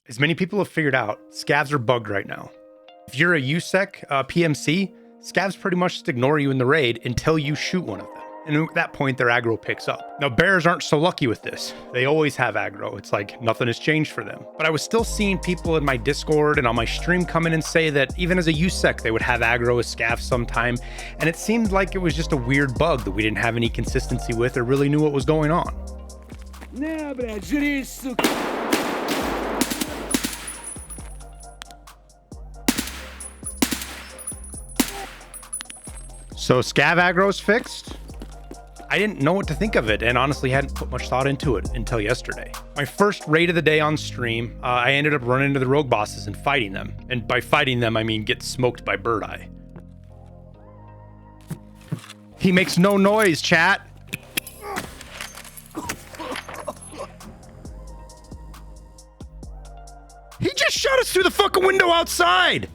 As many people have figured out, scavs are bugged right now. If you're a USEC PMC, scavs pretty much just ignore you in the raid until you shoot one of them. And at that point, their aggro picks up. Now, bears aren't so lucky with this. They always have aggro. It's like nothing has changed for them. But I was still seeing people in my Discord and on my stream come in and say that even as a USEC, they would have aggro as scavs sometime. And it seemed like it was just a weird bug that we didn't have any consistency with or really knew what was going on. So scav aggro is fixed. I didn't know what to think of it and honestly hadn't put much thought into it until yesterday. My first raid of the day on stream, I ended up running into the rogue bosses and fighting them. And by fighting them, I mean get smoked by Bird Eye. He makes no noise, chat. He just shot us through the fucking window outside.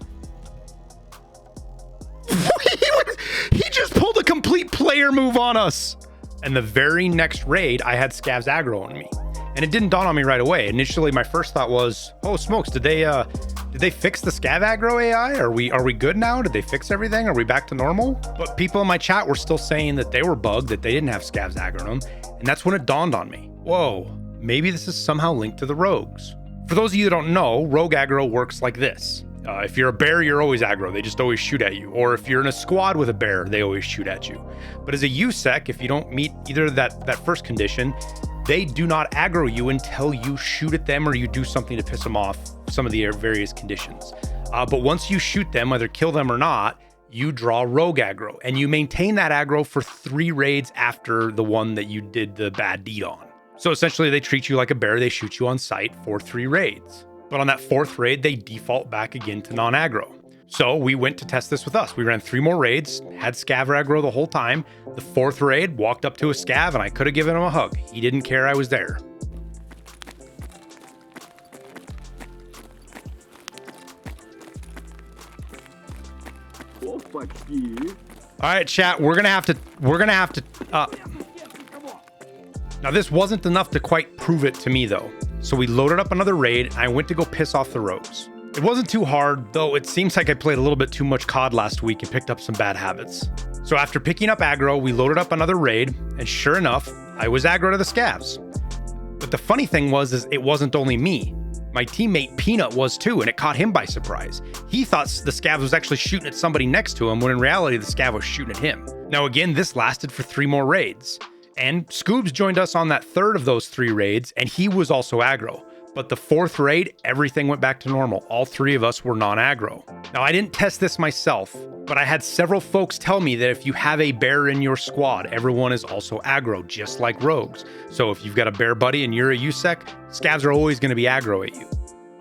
He just pulled a complete player move on us. And the very next raid, I had scavs aggro on me. And it didn't dawn on me right away. Initially, my first thought was, oh smokes, did they fix the scav aggro AI? Are we good now? Did they fix everything? Are we back to normal? But people in my chat were still saying that they were bugged, that they didn't have scavs aggro on them. And that's when it dawned on me. Whoa, maybe this is somehow linked to the rogues. For those of you that don't know, rogue aggro works like this. If you're a bear, you're always aggro. They just always shoot at you. Or if you're in a squad with a bear, they always shoot at you. But as a USEC, if you don't meet either that first condition, they do not aggro you until you shoot at them or you do something to piss them off, some of the various conditions. But once you shoot them, whether kill them or not, you draw rogue aggro. And you maintain that aggro for 3 raids after the one that you did the bad deed on. So essentially, they treat you like a bear. They shoot you on sight for 3 raids. But on that 4th raid, they default back again to non-aggro. So we went to test this with us. We ran 3 more raids, had scav aggro the whole time. The 4th raid, walked up to a scav and I could have given him a hug. He didn't care I was there. Oh, fuck you. All right, chat, we're gonna have to, now this wasn't enough to quite prove it to me though. So we loaded up another raid and I went to go piss off the rogues. It wasn't too hard, though it seems like I played a little bit too much COD last week and picked up some bad habits. So after picking up aggro, we loaded up another raid, and sure enough, I was aggro to the scavs. But the funny thing was it wasn't only me. My teammate Peanut was too, and it caught him by surprise. He thought the scavs was actually shooting at somebody next to him, when in reality, the scav was shooting at him. Now again, this lasted for 3 more raids. And Scavs joined us on that 3rd of those 3 raids, and he was also aggro. But the 4th raid, everything went back to normal. All 3 of us were non-aggro. Now, I didn't test this myself, but I had several folks tell me that if you have a bear in your squad, everyone is also aggro, just like rogues. So if you've got a bear buddy and you're a USEC, scavs are always going to be aggro at you.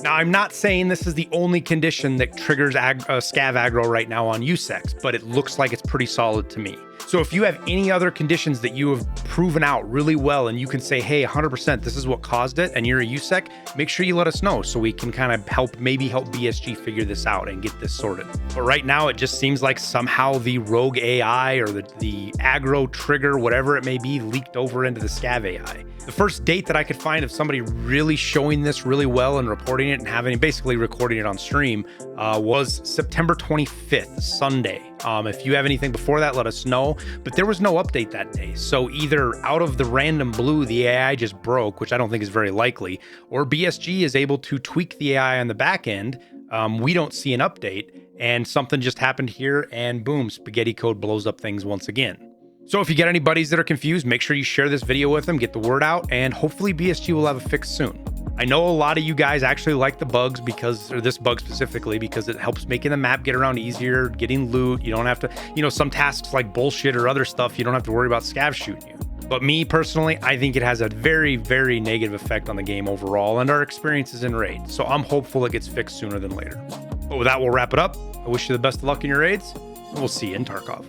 Now, I'm not saying this is the only condition that triggers scav aggro right now on USECs, but it looks like it's pretty solid to me. So if you have any other conditions that you have proven out really well and you can say, hey, 100%, this is what caused it, and you're a USEC, make sure you let us know so we can kind of maybe help BSG figure this out and get this sorted. But right now, it just seems like somehow the rogue AI or the aggro trigger, whatever it may be, leaked over into the scav AI. The first date that I could find of somebody really showing this really well and reporting it and basically recording it on stream was September 25th, Sunday. If you have anything before that, let us know. But there was no update that day. So either out of the random blue, the AI just broke, which I don't think is very likely, or BSG is able to tweak the AI on the back end. We don't see an update and something just happened here and boom, spaghetti code blows up things once again. So if you get any buddies that are confused, make sure you share this video with them, get the word out, and hopefully BSG will have a fix soon. I know a lot of you guys actually like the bugs or this bug specifically, because it helps making the map get around easier, getting loot. You don't have to, some tasks like bullshit or other stuff, you don't have to worry about scavs shooting you. But me personally, I think it has a very, very negative effect on the game overall and our experiences in raids. So I'm hopeful it gets fixed sooner than later. But with that, we'll wrap it up. I wish you the best of luck in your raids, and we'll see you in Tarkov.